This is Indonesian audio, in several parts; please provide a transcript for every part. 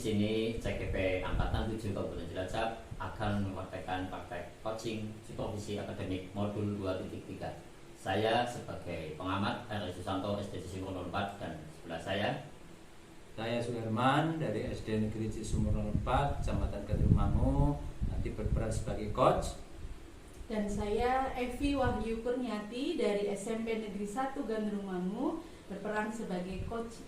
sini CGP Angkatan 7 Kabupaten Cilacap akan mempraktekkan praktek coaching supervisi akademik modul 2.3. Saya sebagai pengamat R. Susanto SD Cisumur 04 dan sebelah saya Suherman dari SD Negeri Cisumur 04, Kecamatan Gandrumangu, nanti berperan sebagai coach. Dan saya Evi Wahyu Kurniati dari SMP Negeri 1 Gandrumangu, berperan sebagai coach.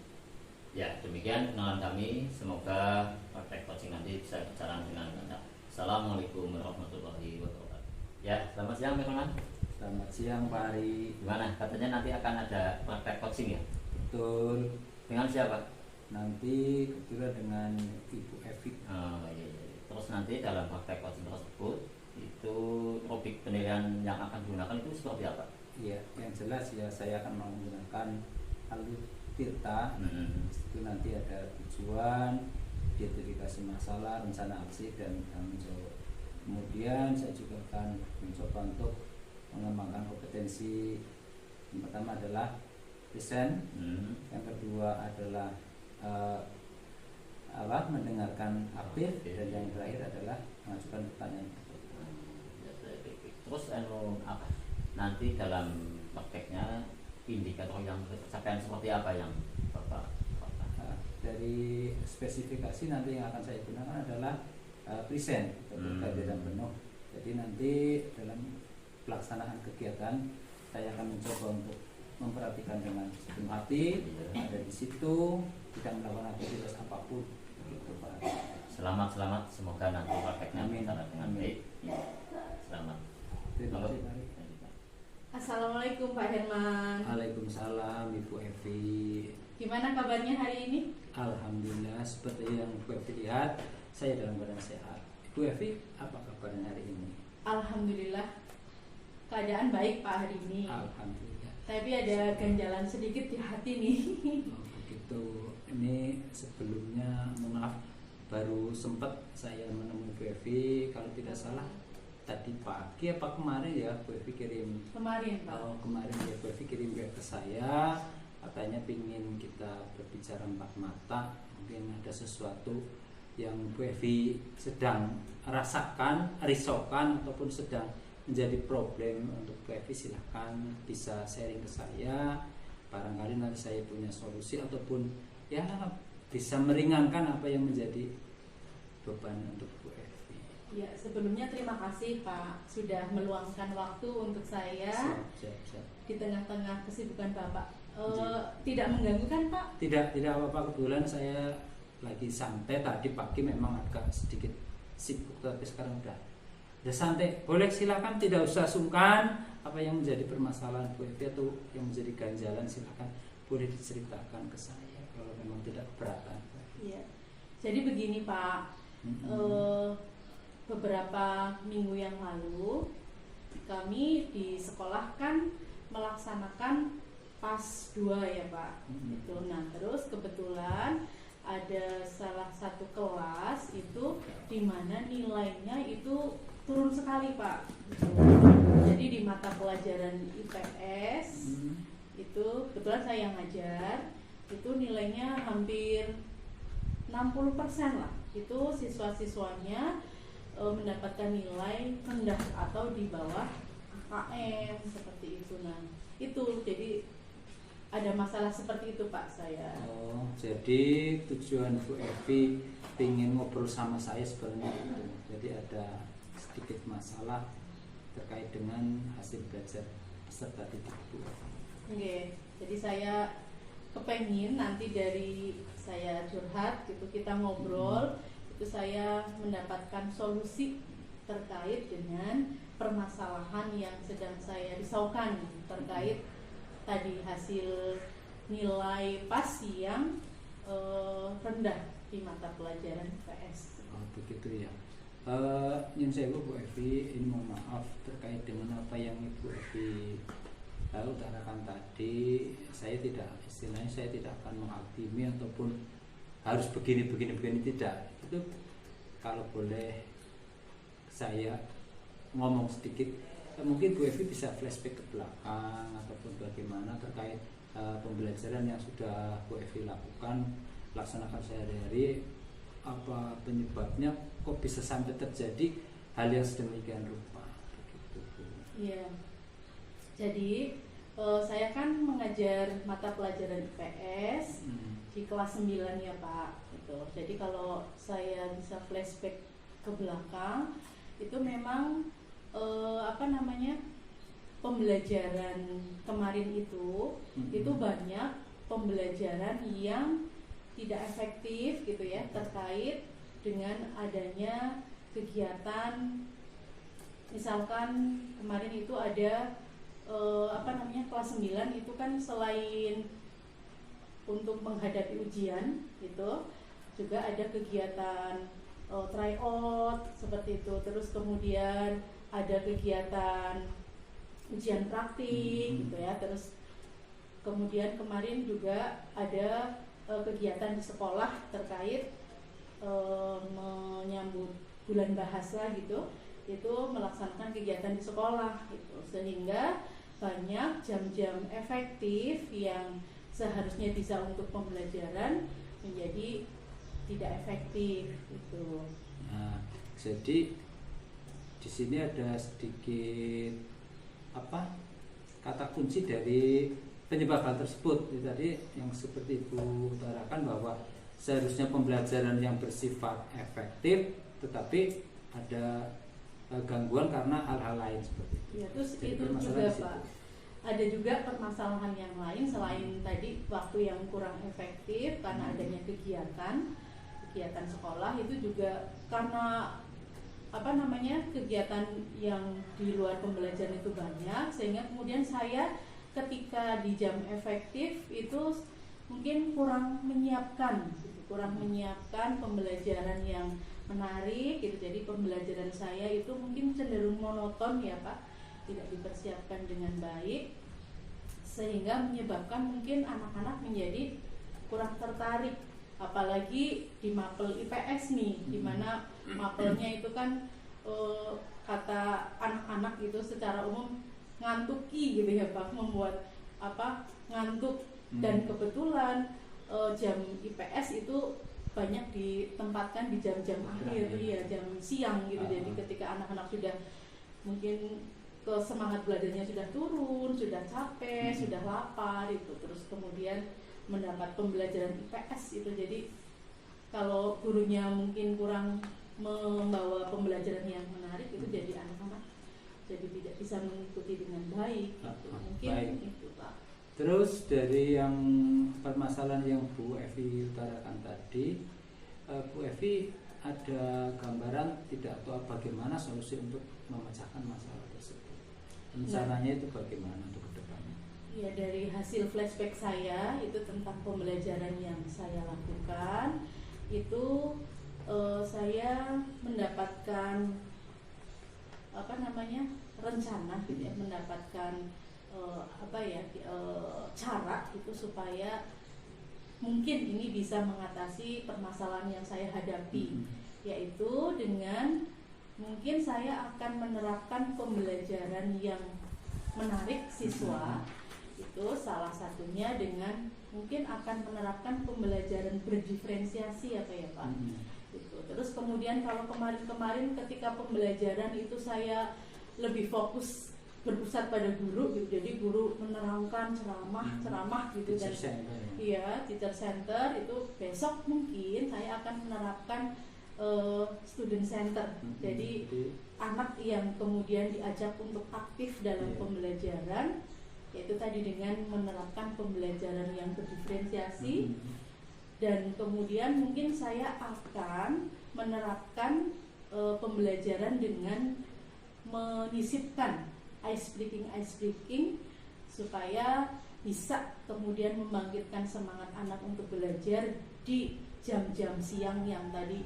Ya, demikian kenalan kami. Semoga praktek coaching nanti bisa berjalan dengan lancar. Assalamualaikum warahmatullahi wabarakatuh. Ya, selamat siang teman-teman. Selamat siang Pak Ari. Gimana? Katanya nanti akan ada praktek coaching ya? Betul. Dengan siapa? Nanti kebetulan dengan Ibu Evi. Oh, iya. Terus nanti dalam praktek coaching tersebut itu topik penilaian yang akan digunakan itu seperti apa? Iya, yang jelas ya saya akan menggunakan alur Tirta. Itu nanti ada tujuan, identifikasi masalah, rencana aksi, dan tanggung jawab. Kemudian saya juga akan mencoba untuk mengembangkan kompetensi. Yang pertama adalah present, yang kedua adalah mendengarkan aktif, dan yang terakhir adalah mengajukan pertanyaan. Terus apa? Nanti dalam prakteknya indikator yang pencapaian seperti apa yang Bapak? Dari spesifikasi nanti yang akan saya gunakan adalah present atau kehadiran penuh. Jadi nanti dalam pelaksanaan kegiatan saya akan mencoba untuk memperhatikan dengan sepenuh hati, ada di situ, tidak melakukan aktivitas apapun. Gitu, Pak. Selamat, semoga nanti prakteknya berjalan dengan baik. Ya, selamat. Terima kasih, Pak. Assalamualaikum Pak Herman. Waalaikumsalam Ibu Evi. Gimana kabarnya hari ini? Alhamdulillah, seperti yang Ibu Evi lihat, saya dalam keadaan sehat. Ibu Evi, apa kabarnya hari ini? Alhamdulillah, keadaan baik Pak hari ini. Alhamdulillah. Tapi ada ganjalan sedikit di hati nih. Oh, begitu. Ini sebelumnya, mohon maaf, baru sempat saya menemui Bu Evi, kalau tidak salah tadi pagi apa kemarin ya, Bu Evi kirim. Kemarin Pak. Oh, kemarin ya Bu Evi kirim ke saya, katanya pingin kita berbicara empat mata, mungkin ada sesuatu yang Bu Evi sedang rasakan, risaukan ataupun sedang menjadi problem untuk Bu Evi, silahkan bisa sharing ke saya. Barangkali nanti saya punya solusi ataupun ya bisa meringankan apa yang menjadi beban untuk Bu Evi. Ya, sebelumnya terima kasih Pak sudah meluangkan waktu untuk saya. Siap. Di tengah-tengah kesibukan Bapak. Tidak mengganggu kan Pak? Tidak apa-apa, kebetulan saya lagi santai. Tadi pagi memang agak sedikit sibuk, tapi sekarang udah santai. Boleh, silakan, tidak usah sungkan. Apa yang menjadi permasalahan Bu Evi atau yang menjadi ganjalan, silakan boleh diceritakan ke saya kalau memang tidak keberatan. Iya. Jadi begini Pak, beberapa minggu yang lalu kami di sekolah kan melaksanakan PAS 2 ya Pak. Itu. Nah, terus kebetulan ada salah satu kelas itu di mana nilainya itu turun sekali Pak. Jadi di mata pelajaran IPS itu kebetulan saya yang ngajar, itu nilainya hampir 60% lah. Itu siswa-siswanya mendapatkan nilai rendah atau di bawah KM seperti itu. Nah, itu jadi ada masalah seperti itu Pak saya. Oh, jadi tujuan Bu Evi ingin ngobrol sama saya sebenarnya itu. Jadi ada sedikit masalah terkait dengan hasil belajar peserta didik Bu Evi. Oke, jadi saya kepengen nanti dari saya curhat gitu, kita ngobrol, itu saya mendapatkan solusi terkait dengan permasalahan yang sedang saya risaukan terkait tadi hasil nilai PAS yang rendah di mata pelajaran IPS. Oh, begitu ya. Yang saya Bu Evi, ini mohon maaf terkait dengan apa yang Ibu Evi utarakan tadi. Saya tidak, istilahnya saya tidak akan menghakimi ataupun harus begini tidak. Itu kalau boleh saya ngomong sedikit, mungkin Bu Evi bisa flashback ke belakang ataupun bagaimana terkait pembelajaran yang sudah Bu Evi lakukan, laksanakan sehari-hari apa penyebabnya kok bisa sampai terjadi hal yang sedemikian rupa begitu Bu. Iya. Jadi saya kan mengajar mata pelajaran IPS di kelas 9 ya Pak. Gitu. Jadi kalau saya bisa flashback ke belakang, itu memang pembelajaran kemarin itu banyak pembelajaran yang tidak efektif gitu ya, terkait dengan adanya kegiatan. Misalkan kemarin itu ada kelas 9 itu kan selain untuk menghadapi ujian itu juga ada kegiatan tryout seperti itu, terus kemudian ada kegiatan ujian praktik gitu ya, terus kemudian kemarin juga ada kegiatan di sekolah terkait menyambut bulan bahasa gitu, itu melaksanakan kegiatan di sekolah gitu, sehingga banyak jam-jam efektif yang seharusnya bisa untuk pembelajaran menjadi tidak efektif gitu. Nah, jadi di sini ada sedikit kata kunci dari penyebab hal tersebut. Jadi tadi yang seperti Ibu utarakan bahwa seharusnya pembelajaran yang bersifat efektif, tetapi ada gangguan karena hal-hal lain seperti itu. Ya, terus itu juga Pak, ada juga permasalahan yang lain selain tadi waktu yang kurang efektif karena adanya kegiatan sekolah, itu juga karena kegiatan yang di luar pembelajaran itu banyak, sehingga kemudian saya ketika di jam efektif itu mungkin kurang menyiapkan pembelajaran yang menarik gitu. Jadi pembelajaran saya itu mungkin cenderung monoton ya Pak, tidak dipersiapkan dengan baik, sehingga menyebabkan mungkin anak-anak menjadi kurang tertarik, apalagi di mapel IPS nih, dimana mapelnya itu kan kata anak-anak itu secara umum ngantuki gitu ya Pak, membuat ngantuk, dan kebetulan jam IPS itu banyak ditempatkan di jam-jam akhir, ya jam siang gitu. Jadi ketika anak-anak sudah mungkin semangat belajarnya sudah turun, sudah capek, sudah lapar itu, terus kemudian mendapat pembelajaran IPS itu. Jadi kalau gurunya mungkin kurang membawa pembelajaran yang menarik, itu jadi anak-anak jadi tidak bisa mengikuti dengan baik gitu. Mungkin baik. itu Pak. Terus dari yang permasalahan yang Bu Evi utarakan tadi, Bu Evi ada gambaran tidak atau bagaimana solusi untuk memecahkan masalah tersebut? Rencananya itu bagaimana untuk kedepannya? Ya, dari hasil flashback saya itu tentang pembelajaran yang saya lakukan itu saya mendapatkan rencana gitu ya, mendapatkan cara itu supaya mungkin ini bisa mengatasi permasalahan yang saya hadapi, yaitu dengan mungkin saya akan menerapkan pembelajaran yang menarik siswa. Itu salah satunya dengan mungkin akan menerapkan pembelajaran berdiferensiasi ya Pak. Gitu. Terus kemudian kalau kemarin ketika pembelajaran itu saya lebih fokus berpusat pada guru gitu, jadi guru menerangkan ceramah gitu, dan teacher center itu. Besok mungkin saya akan menerapkan student center, jadi anak yang kemudian diajak untuk aktif dalam pembelajaran, yaitu tadi dengan menerapkan pembelajaran yang berdiferensiasi. Dan kemudian mungkin saya akan menerapkan pembelajaran dengan menyisipkan ice breaking supaya bisa kemudian membangkitkan semangat anak untuk belajar di jam-jam siang yang tadi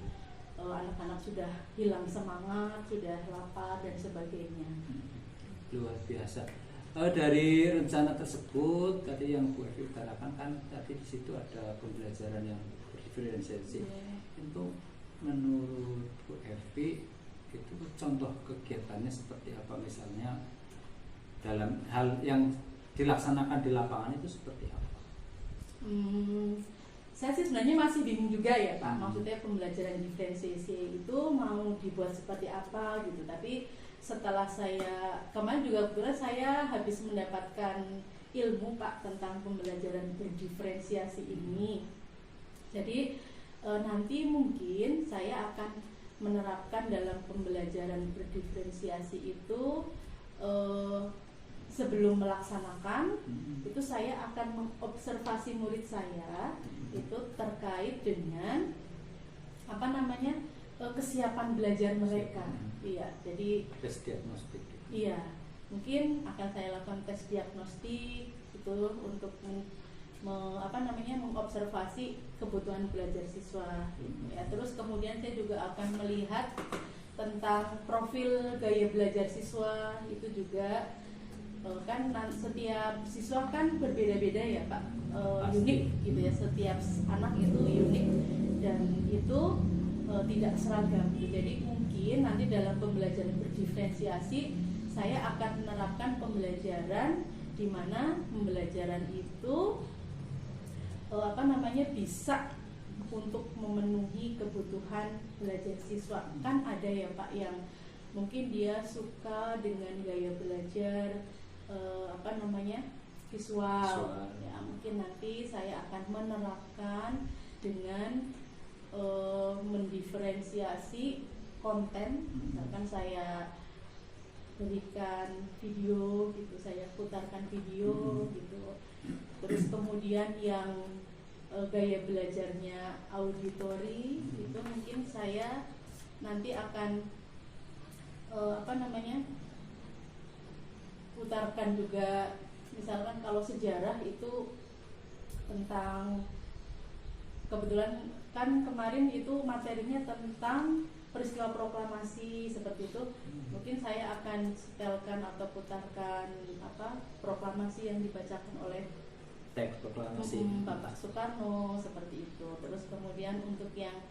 anak-anak sudah hilang semangat, sudah lapar dan sebagainya. Luar biasa. Dari rencana tersebut tadi yang Bu Evi utarakan kan tadi di situ ada pembelajaran yang berdiferensiasi. Itu menurut Bu Evi itu contoh kegiatannya seperti apa, misalnya dalam hal yang dilaksanakan di lapangan itu seperti apa? saya sih sebenarnya masih bingung juga ya Pak, maksudnya pembelajaran diferensiasi itu mau dibuat seperti apa gitu. Tapi setelah saya kemarin juga kebetulan saya habis mendapatkan ilmu Pak tentang pembelajaran berdiferensiasi ini. Jadi nanti mungkin saya akan menerapkan dalam pembelajaran berdiferensiasi itu sebelum melaksanakan itu saya akan mengobservasi murid saya itu terkait dengan apa namanya kesiapan belajar mereka. Iya, jadi tes diagnostik. Iya, mungkin akan saya lakukan tes diagnostik itu untuk mengobservasi kebutuhan belajar siswa. Ya, terus kemudian saya juga akan melihat tentang profil gaya belajar siswa itu juga. Kan setiap siswa kan berbeda-beda ya Pak, unik gitu ya, setiap anak itu unik dan itu tidak seragam gitu. Jadi mungkin nanti dalam pembelajaran berdiferensiasi saya akan menerapkan pembelajaran di mana pembelajaran itu bisa untuk memenuhi kebutuhan belajar siswa. Kan ada ya Pak yang mungkin dia suka dengan gaya belajar visual. Ya, mungkin nanti saya akan menerapkan dengan mendiferensiasi konten. Misalkan saya berikan video gitu, saya putarkan video gitu. Terus kemudian yang gaya belajarnya auditory itu mungkin saya nanti akan putarkan juga, misalkan kalau sejarah itu tentang, kebetulan kan kemarin itu materinya tentang peristiwa proklamasi seperti itu, mungkin saya akan setelkan atau putarkan proklamasi yang dibacakan oleh teks proklamasi Bapak Soekarno seperti itu. Terus kemudian untuk yang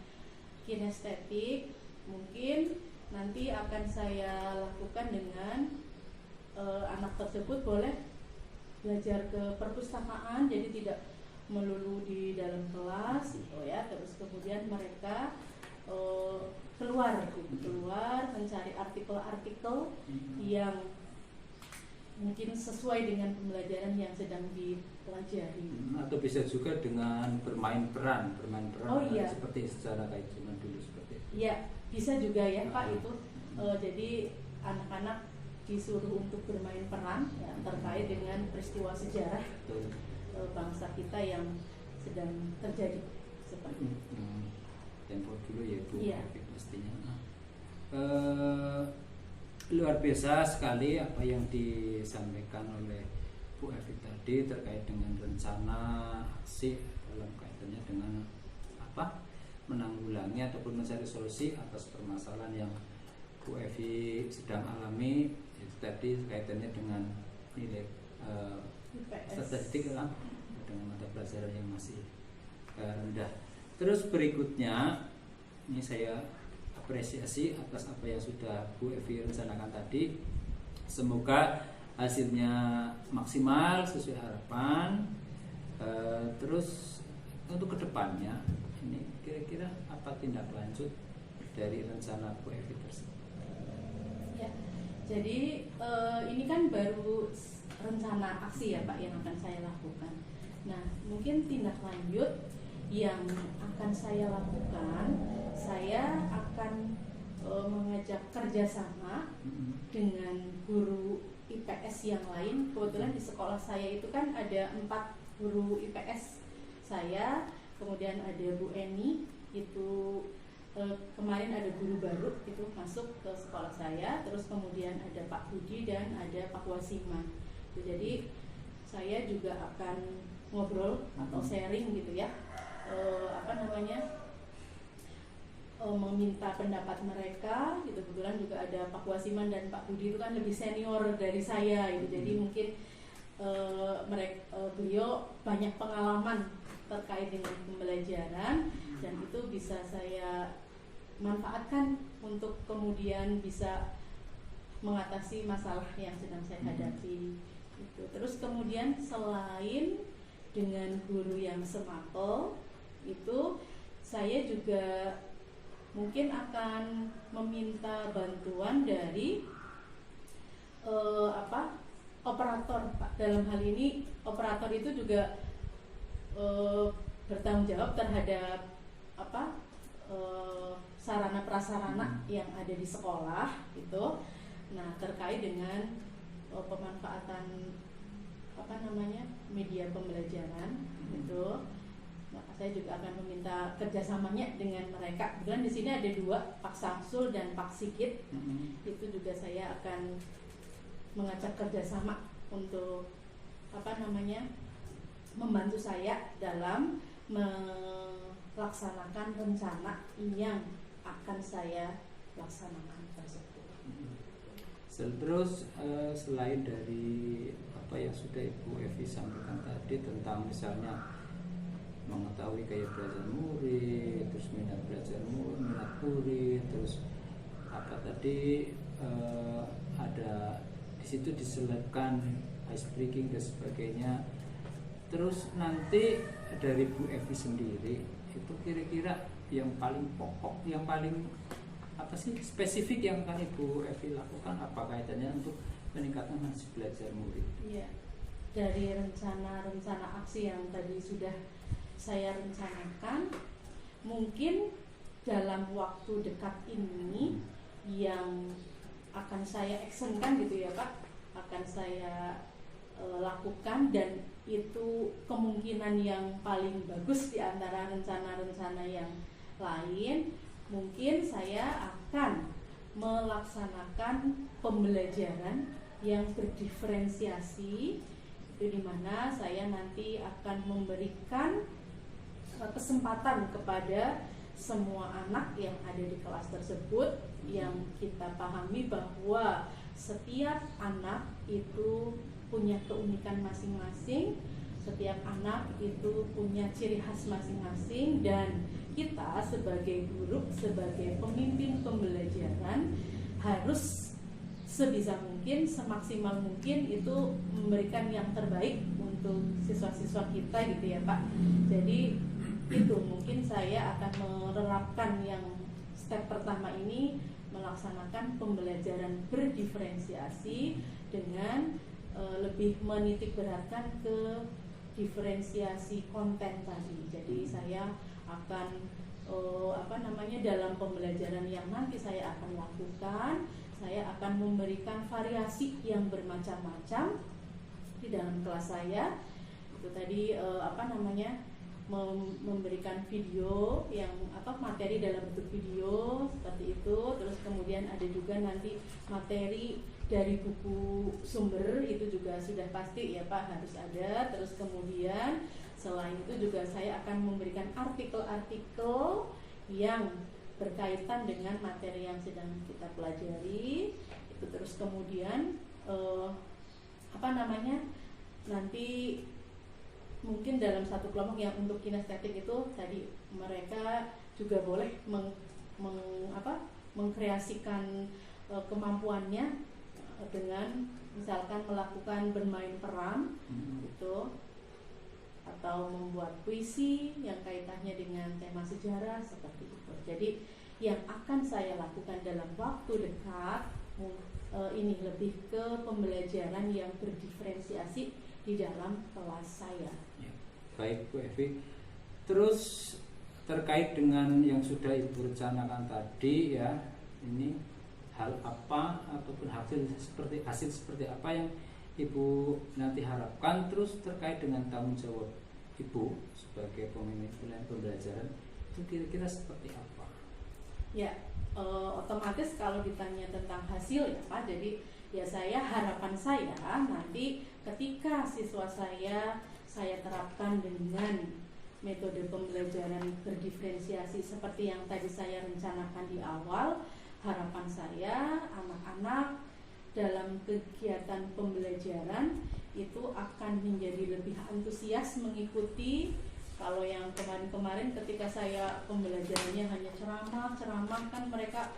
kinestetik mungkin nanti akan saya lakukan dengan anak tersebut boleh belajar ke perpustakaan, jadi tidak melulu di dalam kelas gitu ya. Terus kemudian mereka keluar mencari artikel-artikel yang mungkin sesuai dengan pembelajaran yang sedang dipelajari. Atau bisa juga dengan bermain peran iya. Seperti secara kayak zaman dulu seperti itu. Iya, bisa juga ya Pak itu. Jadi anak-anak disuruh untuk bermain peran ya, terkait dengan peristiwa sejarah bangsa kita yang sedang terjadi seperti itu. Tempo dulu ya Bu, iya. Pastinya. Luar biasa sekali apa yang disampaikan oleh Bu Evi tadi terkait dengan rencana aksi dalam kaitannya dengan menanggulangi ataupun mencari solusi atas permasalahan yang Bu Evi sedang alami. Itu tadi kaitannya dengan nilai statistik kan, dengan mata pelajaran yang masih rendah. Terus berikutnya ini saya apresiasi atas apa yang sudah Bu Evi rencanakan tadi. Semoga hasilnya maksimal sesuai harapan. Terus untuk kedepannya ini kira-kira apa tindak lanjut dari rencana Bu Evi tersebut? Ya, jadi ini kan baru rencana aksi ya Pak yang akan saya lakukan. Nah, mungkin tindak lanjut yang akan saya lakukan, saya akan mengajak kerjasama dengan guru IPS yang lain. Kebetulan di sekolah saya itu kan ada 4 guru IPS saya, kemudian ada Bu Eni itu kemarin ada guru baru itu masuk ke sekolah saya, terus kemudian ada Pak Budi dan ada Pak Wasima. Jadi saya juga akan ngobrol atau sharing gitu ya, meminta pendapat mereka gitu. Kebetulan juga ada Pak Wasiman dan Pak Budi itu kan lebih senior dari saya gitu. Jadi mungkin beliau banyak pengalaman terkait dengan pembelajaran dan itu bisa saya manfaatkan untuk kemudian bisa mengatasi masalah yang sedang saya hadapi gitu. Terus kemudian selain dengan guru yang semapel itu saya juga mungkin akan meminta bantuan dari operator, Pak. Dalam hal ini operator itu juga bertanggung jawab terhadap sarana prasarana yang ada di sekolah gitu. Nah, terkait dengan pemanfaatan media pembelajaran gitu. Maka saya juga akan meminta kerjasamanya dengan mereka. Kemudian di sini ada dua, Pak Samsul dan Pak Sigit. Itu juga saya akan mengajak kerjasama untuk membantu saya dalam melaksanakan rencana yang akan saya laksanakan tersebut. Terus selain dari apa yang sudah Ibu Evi sampaikan tadi tentang misalnya mengetahui gaya belajar murid, terus minat belajar murid, minat murid, terus apa tadi ada di situ diselipkan ice breaking dan sebagainya. Terus nanti dari Bu Evi sendiri itu kira-kira yang paling pokok, yang paling apa sih spesifik yang akan Ibu Evi lakukan, apa kaitannya untuk meningkatkan hasil belajar murid? Iya, dari rencana aksi yang tadi sudah saya rencanakan, mungkin dalam waktu dekat ini yang akan saya actionkan gitu ya Pak, akan saya lakukan, dan itu kemungkinan yang paling bagus di antara rencana-rencana yang lain. Mungkin saya akan melaksanakan pembelajaran yang berdiferensiasi, itu dimana saya nanti akan memberikan kesempatan kepada semua anak yang ada di kelas tersebut, yang kita pahami bahwa setiap anak itu punya keunikan masing-masing, setiap anak itu punya ciri khas masing-masing, dan kita sebagai guru, sebagai pemimpin pembelajaran harus sebisa mungkin, semaksimal mungkin itu memberikan yang terbaik untuk siswa-siswa kita gitu ya Pak. Jadi itu mungkin saya akan menerapkan yang step pertama ini, melaksanakan pembelajaran berdiferensiasi dengan lebih menitik beratkan ke diferensiasi konten tadi. Jadi saya akan dalam pembelajaran yang nanti saya akan lakukan, saya akan memberikan variasi yang bermacam-macam di dalam kelas saya. Itu tadi memberikan video yang materi dalam bentuk video seperti itu. Terus kemudian ada juga nanti materi dari buku sumber, itu juga sudah pasti ya Pak harus ada. Terus kemudian selain itu juga saya akan memberikan artikel-artikel yang berkaitan dengan materi yang sedang kita pelajari. Itu terus kemudian nanti mungkin dalam satu kelompok yang untuk kinestetik itu tadi mereka juga boleh mengkreasikan kemampuannya dengan misalkan melakukan bermain peran gitu, atau membuat puisi yang kaitannya dengan tema sejarah seperti itu. Jadi yang akan saya lakukan dalam waktu dekat ini lebih ke pembelajaran yang berdiferensiasi di dalam kelas saya. Ya, baik Bu Evi. Terus terkait dengan yang sudah Ibu rencanakan tadi ya, ini hal apa ataupun hasil seperti apa yang Ibu nanti harapkan, terus terkait dengan tanggung jawab Ibu sebagai pemimpin pembelajaran itu kira-kira seperti apa? Ya, otomatis kalau ditanya tentang hasil ya Pak, jadi ya harapan saya nanti ketika siswa saya terapkan dengan metode pembelajaran berdiferensiasi seperti yang tadi saya rencanakan di awal, harapan saya anak-anak dalam kegiatan pembelajaran itu akan menjadi lebih antusias mengikuti. Kalau yang kemarin-kemarin ketika saya pembelajarannya hanya ceramah kan mereka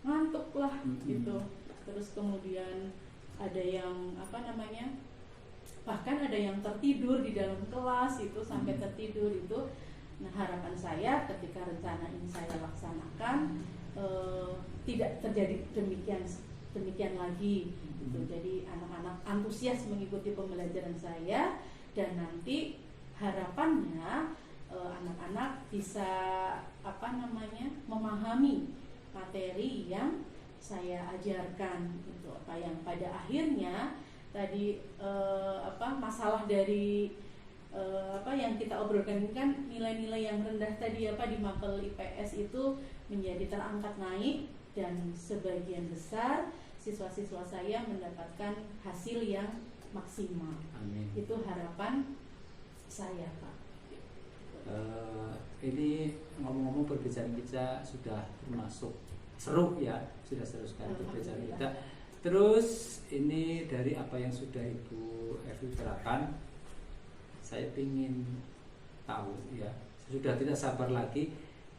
ngantuk lah gitu. Terus kemudian ada yang bahkan ada yang tertidur di dalam kelas itu, sampai tertidur itu. Nah, harapan saya ketika rencana ini saya laksanakan tidak terjadi demikian lagi gitu. Jadi anak-anak antusias mengikuti pembelajaran saya, dan nanti harapannya anak-anak bisa memahami materi yang saya ajarkan gitu. Yang pada akhirnya tadi masalah dari yang kita obrolkan ini kan nilai-nilai yang rendah tadi di mapel IPS itu menjadi terangkat naik, dan sebagian besar siswa-siswa saya mendapatkan hasil yang maksimal. Amin. Itu harapan saya, Pak. Ini ngomong-ngomong perbincangan kita sudah termasuk seru ya, sudah seru sekali perbincangan kita. Terus ini dari apa yang sudah Ibu Evi utarakan, saya ingin tahu ya, sudah tidak sabar lagi,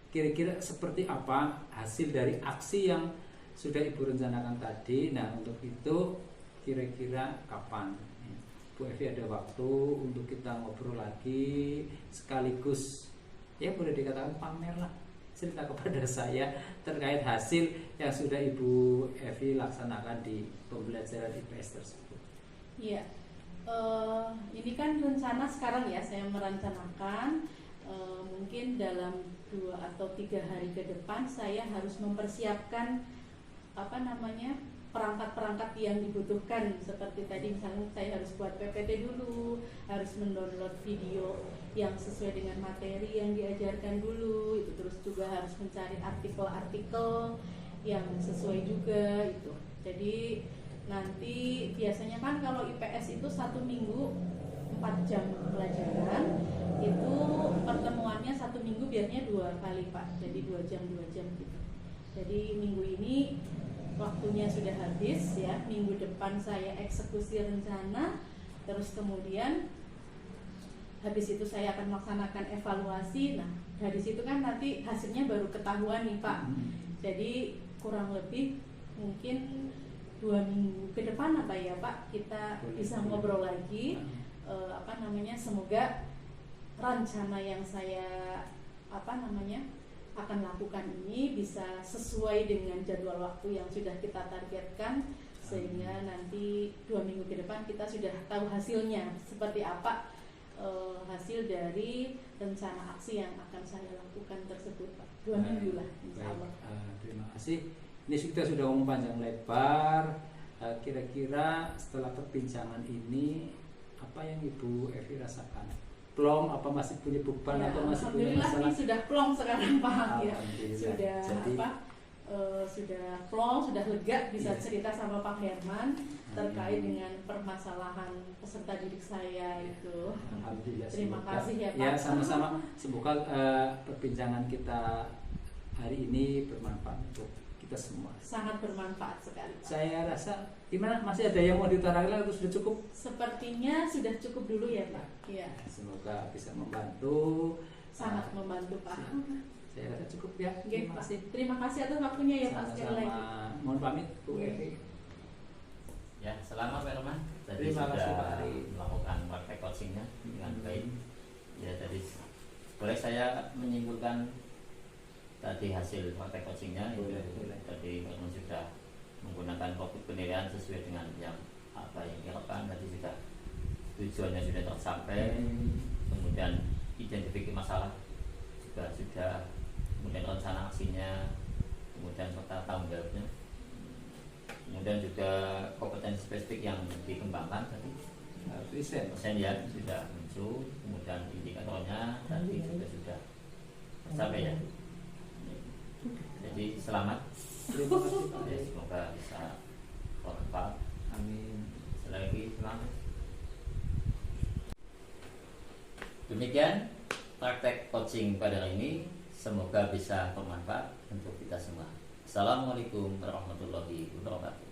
kira-kira seperti apa hasil dari aksi yang sudah Ibu rencanakan tadi. Nah, untuk itu kira-kira kapan Bu Evi ada waktu untuk kita ngobrol lagi, sekaligus ya boleh dikatakan pamer lah, cerita kepada saya terkait hasil yang sudah Ibu Evi laksanakan di pembelajaran IPS tersebut. Iya, ini kan rencana sekarang ya, saya merencanakan mungkin dalam 2 atau 3 hari ke depan saya harus mempersiapkan perangkat-perangkat yang dibutuhkan, seperti tadi misalnya saya harus buat PPT dulu, harus mendownload video yang sesuai dengan materi yang diajarkan dulu, itu terus juga harus mencari artikel-artikel yang sesuai juga itu. Jadi nanti biasanya kan kalau IPS itu 1 minggu 4 jam pelajaran, itu pertemuannya 1 minggu biasanya 2 kali Pak, jadi 2 jam gitu. Jadi minggu ini waktunya sudah habis ya, minggu depan saya eksekusi rencana, terus kemudian habis itu saya akan melaksanakan evaluasi. Nah, dari situ kan nanti hasilnya baru ketahuan nih Pak. Jadi kurang lebih mungkin 2 minggu ke depan ya Pak, kita bisa ngobrol lagi. Semoga rencana yang saya akan lakukan ini bisa sesuai dengan jadwal waktu yang sudah kita targetkan, sehingga nanti 2 minggu ke depan kita sudah tahu hasilnya seperti apa, hasil dari rencana aksi yang akan saya lakukan tersebut Pak. 2 minggu lah insya Allah. Terima kasih. Ini kita sudah ngomong panjang lebar. Kira-kira setelah perbincangan ini apa yang Ibu Evi rasakan? Plong apa masih punya beban ya, atau masih punya masalah? Alhamdulillah sudah plong sekarang Pak ya. Sudah jadi, sudah plong, sudah lega bisa cerita sama Pak Herman terkait dengan permasalahan peserta didik saya itu. Alhamdulillah. Terima kasih ya Pak. Ya, sama-sama. Semoga perbincangan kita hari ini bermanfaat untuk kita semua. Sangat bermanfaat sekali Pak. Saya rasa gimana, masih ada yang mau diutarakan atau sudah cukup? Sepertinya sudah cukup dulu ya Pak. Iya. Semoga bisa membantu. Sangat membantu Pak. Saya rasa cukup ya. Terima kasih. Terima kasih atas waktunya ya Pak sekali lagi. Mohon pamit Bu Evi. Ya, selamat Pak Herman. Tadi Terima kasih, Pak sudah Ari. melakukan praktek coachingnya dengan baik. Ya, tadi boleh saya menyimpulkan tadi hasil praktek coachingnya itu tadi Herman sudah menggunakan topik penilaian sesuai dengan yang apa yang diharapkan. Tadi sudah tujuannya sudah tercapai, kemudian identifikasi masalah juga sudah, kemudian rencana aksinya, kemudian serta tanggung jawabnya, kemudian juga kompetensi spesifik yang dikembangkan tadi persen ya sudah muncul, kemudian indikatornya tadi juga sudah tercapai ya. Jadi selamat. Terima kasih Pak. Ya, semoga bisa bermanfaat. Amin. Sekali lagi selamat. Demikian praktek coaching pada hari ini, semoga bisa bermanfaat untuk kita semua. Assalamualaikum warahmatullahi wabarakatuh.